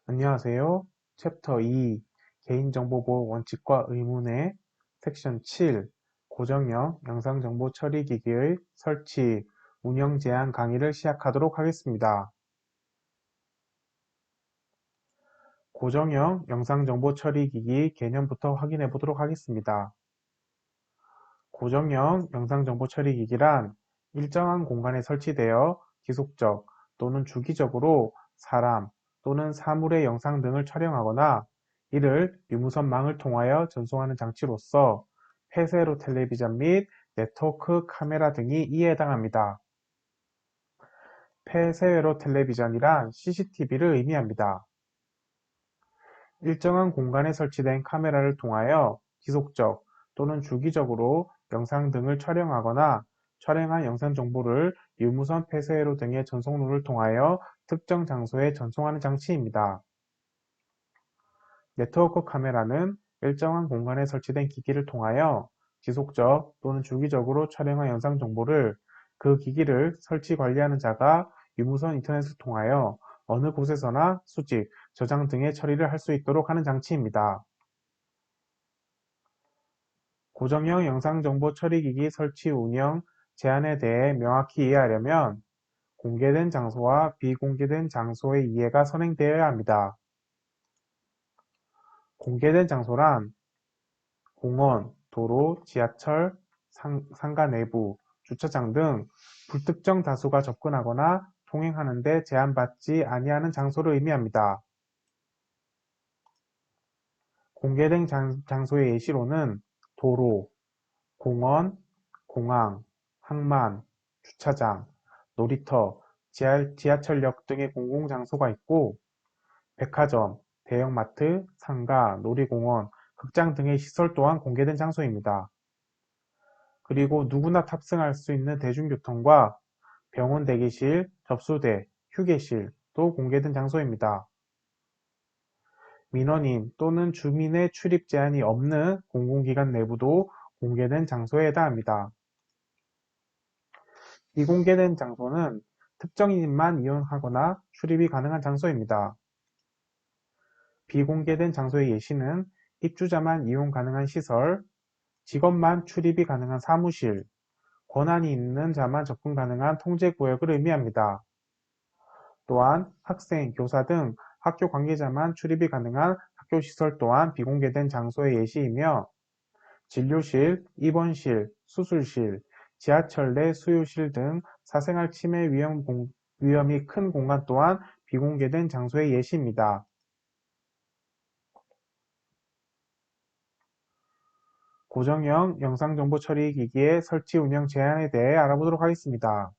안녕하세요. 챕터 2 개인정보보호 원칙과 의무의 섹션 7 고정형 영상정보 처리기기의 설치, 운영 제한 강의를 시작하도록 하겠습니다. 고정형 영상정보 처리기기 개념부터 확인해 보도록 하겠습니다. 고정형 영상정보 처리기기란 일정한 공간에 설치되어 지속적 또는 주기적으로 사람 또는 사물의 영상 등을 촬영하거나 이를 유무선망을 통하여 전송하는 장치로서 폐쇄로 텔레비전 및 네트워크 카메라 등이 이에 해당합니다. 폐쇄회로 텔레비전이란 CCTV를 의미합니다. 일정한 공간에 설치된 카메라를 통하여 지속적 또는 주기적으로 영상 등을 촬영하거나 촬영한 영상 정보를 유무선 폐쇄회로 등의 전송로를 통하여 특정 장소에 전송하는 장치입니다. 네트워크 카메라는 일정한 공간에 설치된 기기를 통하여 지속적 또는 주기적으로 촬영한 영상 정보를 그 기기를 설치 관리하는 자가 유무선 인터넷을 통하여 어느 곳에서나 수집, 저장 등의 처리를 할 수 있도록 하는 장치입니다. 고정형 영상정보 처리기기 설치 운영 제한에 대해 명확히 이해하려면 공개된 장소와 비공개된 장소의 이해가 선행되어야 합니다. 공개된 장소란 공원, 도로, 지하철, 상가 내부, 주차장 등 불특정 다수가 접근하거나 통행하는 데 제한받지 아니하는 장소를 의미합니다. 공개된 장소의 예시로는 도로, 공원, 공항, 항만, 주차장, 놀이터, 지하철역 등의 공공장소가 있고 백화점, 대형마트, 상가, 놀이공원, 극장 등의 시설 또한 공개된 장소입니다. 그리고 누구나 탑승할 수 있는 대중교통과 병원 대기실, 접수대, 휴게실도 공개된 장소입니다. 민원인 또는 주민의 출입 제한이 없는 공공기관 내부도 공개된 장소에 해당합니다. 비공개된 장소는 특정인만 이용하거나 출입이 가능한 장소입니다. 비공개된 장소의 예시는 입주자만 이용 가능한 시설, 직원만 출입이 가능한 사무실, 권한이 있는 자만 접근 가능한 통제구역을 의미합니다. 또한 학생, 교사 등 학교 관계자만 출입이 가능한 학교시설 또한 비공개된 장소의 예시이며 진료실, 입원실, 수술실, 지하철 내 수요실 등 사생활 침해 위험이 큰 공간 또한 비공개된 장소의 예시입니다. 고정형 영상정보 처리 기기의 설치 운영 제한에 대해 알아보도록 하겠습니다.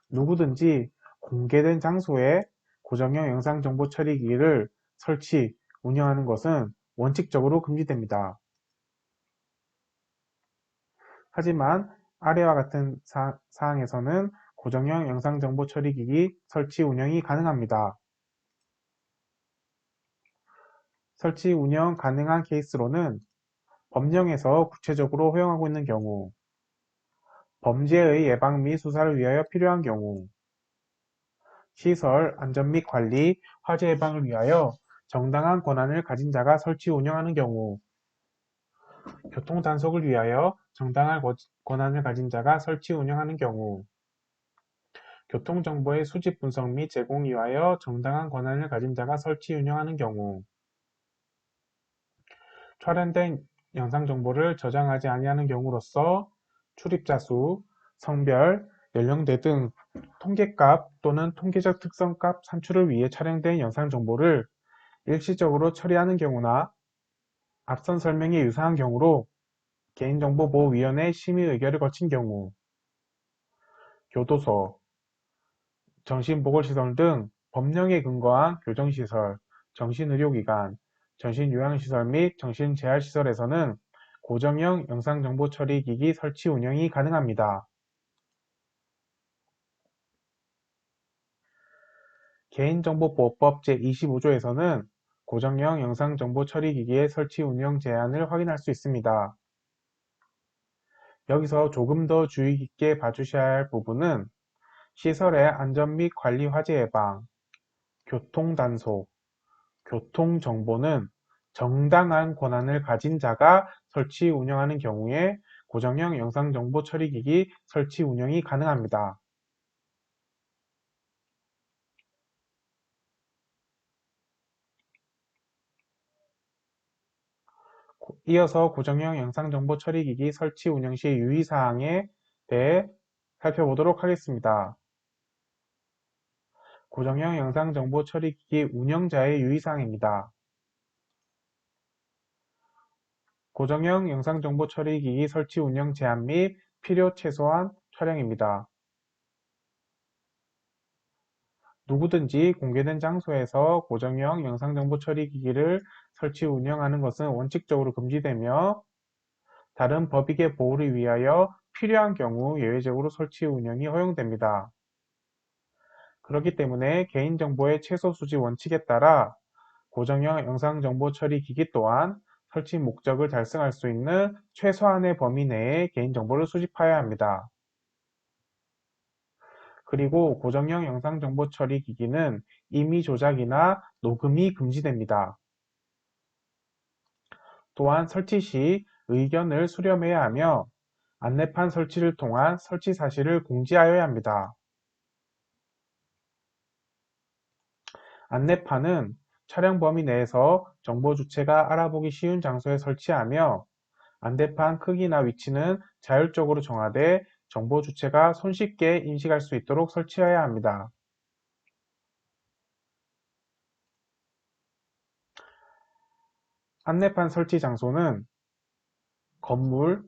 누구든지 공개된 장소에 고정형 영상정보 처리 기기를 설치, 운영하는 것은 원칙적으로 금지됩니다. 하지만 아래와 같은 사항에서는 고정형 영상정보 처리기기 설치 운영이 가능합니다. 설치 운영 가능한 케이스로는 법령에서 구체적으로 허용하고 있는 경우, 범죄의 예방 및 수사를 위하여 필요한 경우, 시설 안전 및 관리, 화재 예방을 위하여 정당한 권한을 가진 자가 설치 운영하는 경우, 교통 단속을 위하여 정당한 권한을 가진 자가 설치 운영하는 경우, 교통정보의 수집 분석 및 제공 위하여 정당한 권한을 가진 자가 설치 운영하는 경우, 촬영된 영상 정보를 저장하지 아니하는 경우로서 출입자 수, 성별, 연령대 등 통계값 또는 통계적 특성값 산출을 위해 촬영된 영상 정보를 일시적으로 처리하는 경우나 앞선 설명에 유사한 경우로 개인정보보호위원회 심의 의결을 거친 경우, 교도소, 정신보건시설 등 법령에 근거한 교정시설, 정신의료기관, 정신요양시설 및 정신재활시설에서는 고정형 영상정보처리기기 설치 운영이 가능합니다. 개인정보보호법 제25조에서는 고정형 영상정보처리기기의 설치 운영 제한을 확인할 수 있습니다. 여기서 조금 더 주의 깊게 봐주셔야 할 부분은 시설의 안전 및 관리 화재 예방, 교통단속, 교통정보는 정당한 권한을 가진 자가 설치 운영하는 경우에 고정형 영상정보 처리기기 설치 운영이 가능합니다. 이어서 고정형 영상정보 처리기기 설치 운영 시 유의사항에 대해 살펴보도록 하겠습니다. 고정형 영상정보 처리기기 운영자의 유의사항입니다. 고정형 영상정보 처리기기 설치 운영 제한 및 필요 최소한 촬영입니다. 누구든지 공개된 장소에서 고정형 영상정보 처리기기를 설치 운영하는 것은 원칙적으로 금지되며 다른 법익의 보호를 위하여 필요한 경우 예외적으로 설치 운영이 허용됩니다. 그렇기 때문에 개인정보의 최소 수집 원칙에 따라 고정형 영상정보 처리기기 또한 설치 목적을 달성할 수 있는 최소한의 범위 내에 개인정보를 수집해야 합니다. 그리고 고정형 영상정보 처리기기는 임의 조작이나 녹음이 금지됩니다. 또한 설치 시 의견을 수렴해야 하며 안내판 설치를 통한 설치 사실을 공지하여야 합니다. 안내판은 촬영 범위 내에서 정보 주체가 알아보기 쉬운 장소에 설치하며 안내판 크기나 위치는 자율적으로 정하되 정보 주체가 손쉽게 인식할 수 있도록 설치해야 합니다. 안내판 설치 장소는 건물,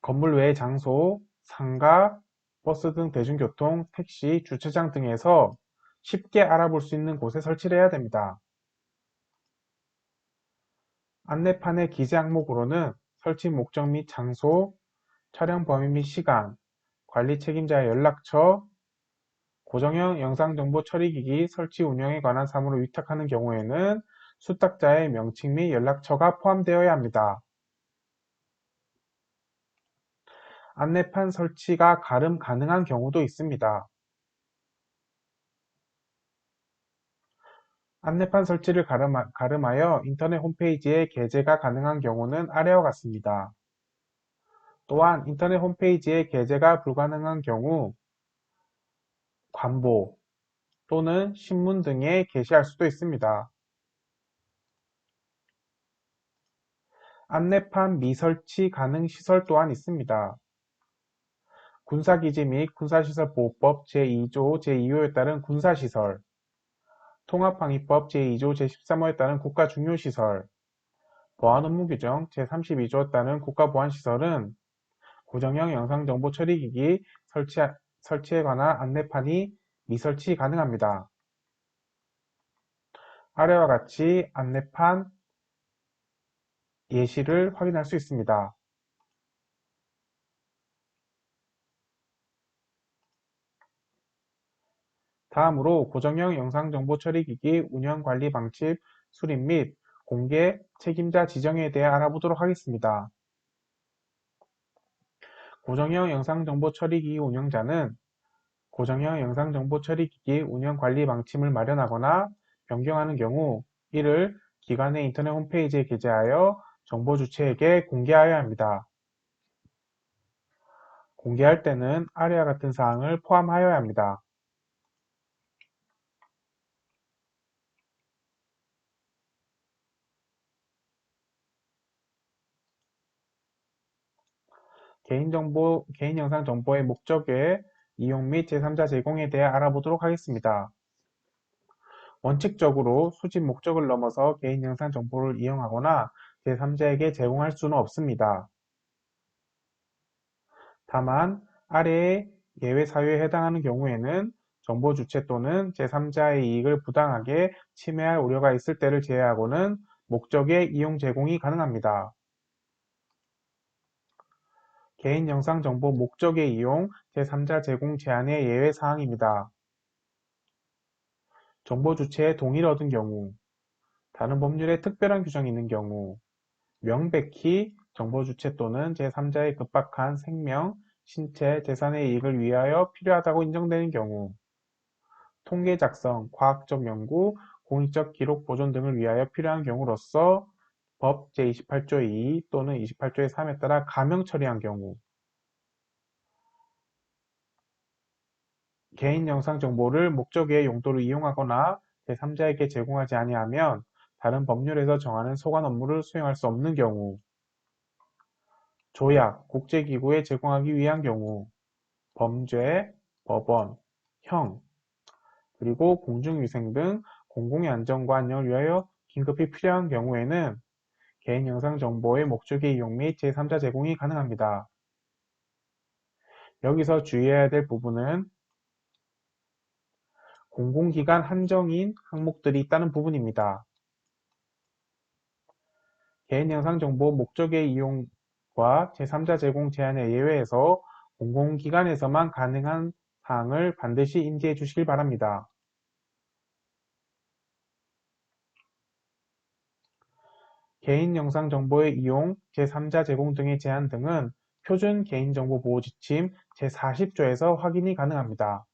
건물 외의 장소, 상가, 버스 등 대중교통, 택시, 주차장 등에서 쉽게 알아볼 수 있는 곳에 설치를 해야 됩니다. 안내판의 기재 항목으로는 설치 목적 및 장소, 촬영 범위 및 시간, 관리 책임자의 연락처, 고정형 영상정보 처리기기 설치 운영에 관한 사무를 위탁하는 경우에는 수탁자의 명칭 및 연락처가 포함되어야 합니다. 안내판 설치가 가름 가능한 경우도 있습니다. 안내판 설치를 가름하여 인터넷 홈페이지에 게재가 가능한 경우는 아래와 같습니다. 또한 인터넷 홈페이지에 게재가 불가능한 경우 관보 또는 신문 등에 게시할 수도 있습니다. 안내판 미설치 가능 시설 또한 있습니다. 군사기지 및 군사시설보호법 제2조 제2호에 따른 군사시설, 통합방위법 제2조 제13호에 따른 국가중요시설, 보안업무규정 제32조에 따른 국가보안시설은 고정형 영상정보 처리기기 설치에 관한 안내판이 미설치 가능합니다. 아래와 같이 안내판 예시를 확인할 수 있습니다. 다음으로 고정형 영상정보 처리기기 운영관리 방침 수립 및 공개 책임자 지정에 대해 알아보도록 하겠습니다. 고정형 영상정보 처리기기 운영자는 고정형 영상정보 처리기기 운영관리 방침을 마련하거나 변경하는 경우 이를 기관의 인터넷 홈페이지에 게재하여 정보 주체에게 공개하여야 합니다. 공개할 때는 아래와 같은 사항을 포함하여야 합니다. 개인 영상 정보의 목적의 이용 및 제3자 제공에 대해 알아보도록 하겠습니다. 원칙적으로 수집 목적을 넘어서 개인 영상 정보를 이용하거나 제3자에게 제공할 수는 없습니다. 다만 아래의 예외 사유에 해당하는 경우에는 정보 주체 또는 제3자의 이익을 부당하게 침해할 우려가 있을 때를 제외하고는 목적의 이용 제공이 가능합니다. 개인 영상 정보 목적의 이용, 제3자 제공 제한의 예외 사항입니다. 정보 주체의 동의를 얻은 경우, 다른 법률에 특별한 규정이 있는 경우, 명백히 정보 주체 또는 제3자의 급박한 생명, 신체, 재산의 이익을 위하여 필요하다고 인정되는 경우, 통계 작성, 과학적 연구, 공익적 기록 보존 등을 위하여 필요한 경우로서 법 제28조 2 또는 28조의 3에 따라 가명 처리한 경우, 개인 영상 정보를 목적 외의 용도로 이용하거나 제3자에게 제공하지 아니하면 다른 법률에서 정하는 소관 업무를 수행할 수 없는 경우, 조약, 국제기구에 제공하기 위한 경우, 범죄, 법원, 형, 그리고 공중위생 등 공공의 안전과 안녕을 위하여 긴급히 필요한 경우에는 개인 영상 정보의 목적의 이용 및 제3자 제공이 가능합니다. 여기서 주의해야 될 부분은 공공기관 한정인 항목들이 있다는 부분입니다. 개인 영상 정보 목적의 이용과 제3자 제공 제한의 예외에서 공공기관에서만 가능한 사항을 반드시 인지해 주시길 바랍니다. 개인 영상 정보의 이용, 제3자 제공 등의 제한 등은 표준 개인정보보호 지침 제40조에서 확인이 가능합니다.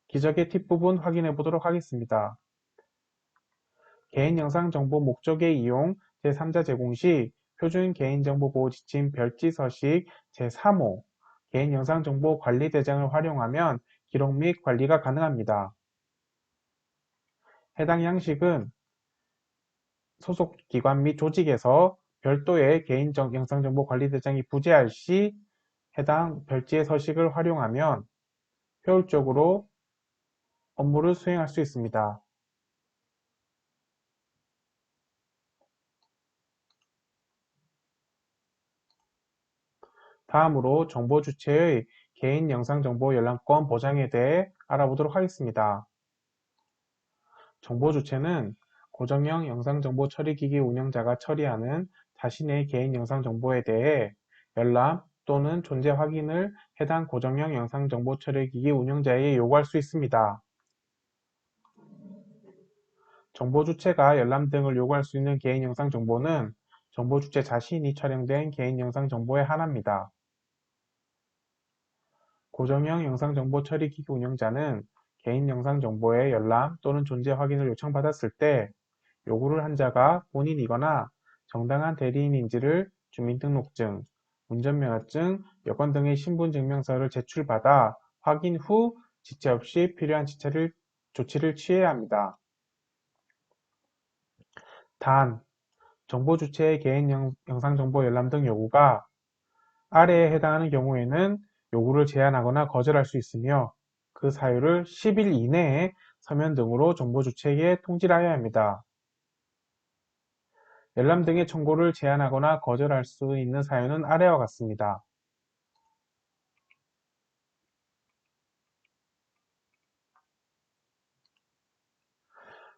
기적의 팁 부분 확인해 보도록 하겠습니다. 개인 영상 정보 목적의 이용, 제3자 제공 시 표준 개인정보보호 지침 별지 서식 제3호 개인 영상 정보 관리 대장을 활용하면 기록 및 관리가 가능합니다. 해당 양식은 소속 기관 및 조직에서 별도의 개인 영상 정보 관리 대장이 부재할 시 해당 별지의 서식을 활용하면 효율적으로 업무를 수행할 수 있습니다. 다음으로 정보 주체의 개인 영상 정보 열람권 보장에 대해 알아보도록 하겠습니다. 정보 주체는 고정형 영상정보 처리기기 운영자가 처리하는 자신의 개인 영상 정보에 대해 열람 또는 존재 확인을 해당 고정형 영상정보 처리기기 운영자에게 요구할 수 있습니다. 정보 주체가 열람 등을 요구할 수 있는 개인 영상 정보는 정보 주체 자신이 촬영된 개인 영상 정보에 한합니다. 고정형 영상정보 처리기기 운영자는 개인 영상 정보의 열람 또는 존재 확인을 요청받았을 때 요구를 한 자가 본인이거나 정당한 대리인인지를 주민등록증, 운전면허증, 여권 등의 신분증명서를 제출받아 확인 후 지체 없이 필요한 조치를 취해야 합니다. 단, 정보 주체의 개인 영상 정보 열람 등 요구가 아래에 해당하는 경우에는 요구를 제한하거나 거절할 수 있으며 그 사유를 10일 이내에 서면 등으로 정보 주체에게 통지하여야 합니다. 열람 등의 청구를 제한하거나 거절할 수 있는 사유는 아래와 같습니다.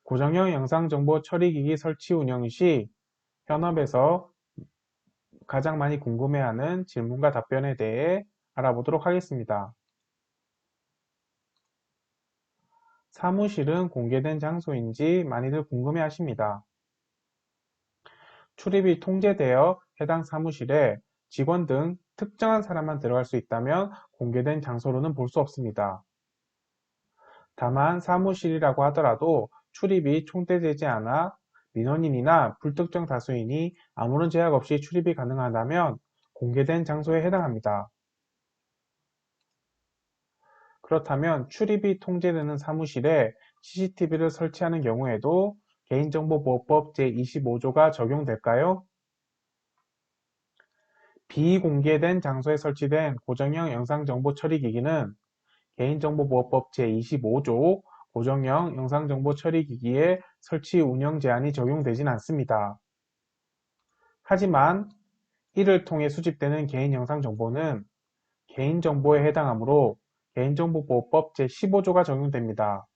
고정형 영상정보 처리기기 설치 운영 시 현업에서 가장 많이 궁금해하는 질문과 답변에 대해 알아보도록 하겠습니다. 사무실은 공개된 장소인지 많이들 궁금해하십니다. 출입이 통제되어 해당 사무실에 직원 등 특정한 사람만 들어갈 수 있다면 공개된 장소로는 볼 수 없습니다. 다만 사무실이라고 하더라도 출입이 총대되지 않아 민원인이나 불특정 다수인이 아무런 제약 없이 출입이 가능하다면 공개된 장소에 해당합니다. 그렇다면 출입이 통제되는 사무실에 CCTV를 설치하는 경우에도 개인정보보호법 제25조가 적용될까요? 비공개된 장소에 설치된 고정형 영상정보 처리기기는 개인정보보호법 제25조 고정형 영상정보 처리기기의 설치 운영 제한이 적용되진 않습니다. 하지만 이를 통해 수집되는 개인 영상 정보는 개인정보에 해당하므로 개인정보보호법 제15조가 적용됩니다.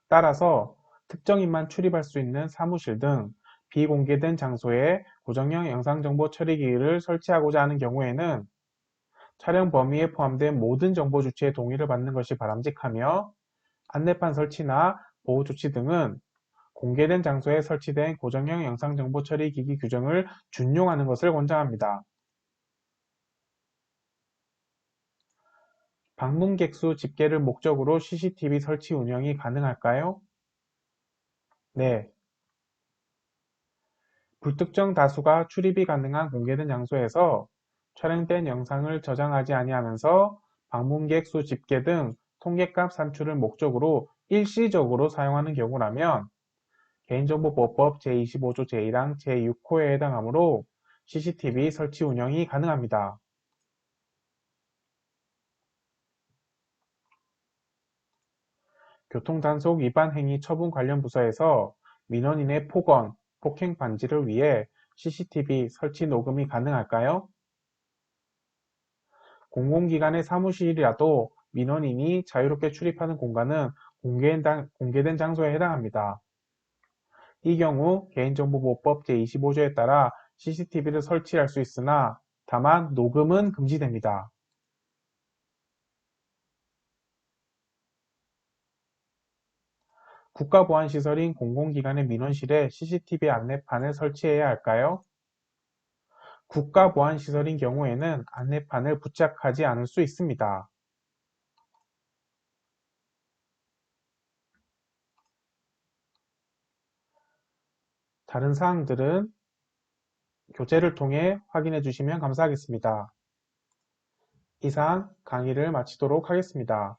따라서 특정인만 출입할 수 있는 사무실 등 비공개된 장소에 고정형 영상정보 처리기기를 설치하고자 하는 경우에는 촬영 범위에 포함된 모든 정보 주체의 동의를 받는 것이 바람직하며 안내판 설치나 보호 조치 등은 공개된 장소에 설치된 고정형 영상정보 처리 기기 규정을 준용하는 것을 권장합니다. 방문객 수 집계를 목적으로 CCTV 설치 운영이 가능할까요? 네. 불특정 다수가 출입이 가능한 공개된 장소에서 촬영된 영상을 저장하지 아니하면서 방문객 수 집계 등 통계값 산출을 목적으로 일시적으로 사용하는 경우라면 개인정보보호법 제25조 제1항 제6호에 해당하므로 CCTV 설치 운영이 가능합니다. 교통단속 위반 행위 처분 관련 부서에서 민원인의 폭언, 폭행 방지를 위해 CCTV 설치 녹음이 가능할까요? 공공기관의 사무실이라도 민원인이 자유롭게 출입하는 공간은 공개된 장소에 해당합니다. 이 경우 개인정보보호법 제25조에 따라 CCTV를 설치할 수 있으나 다만 녹음은 금지됩니다. 국가보안시설인 공공기관의 민원실에 CCTV 안내판을 설치해야 할까요? 국가보안시설인 경우에는 안내판을 부착하지 않을 수 있습니다. 다른 사항들은 교재를 통해 확인해 주시면 감사하겠습니다. 이상 강의를 마치도록 하겠습니다.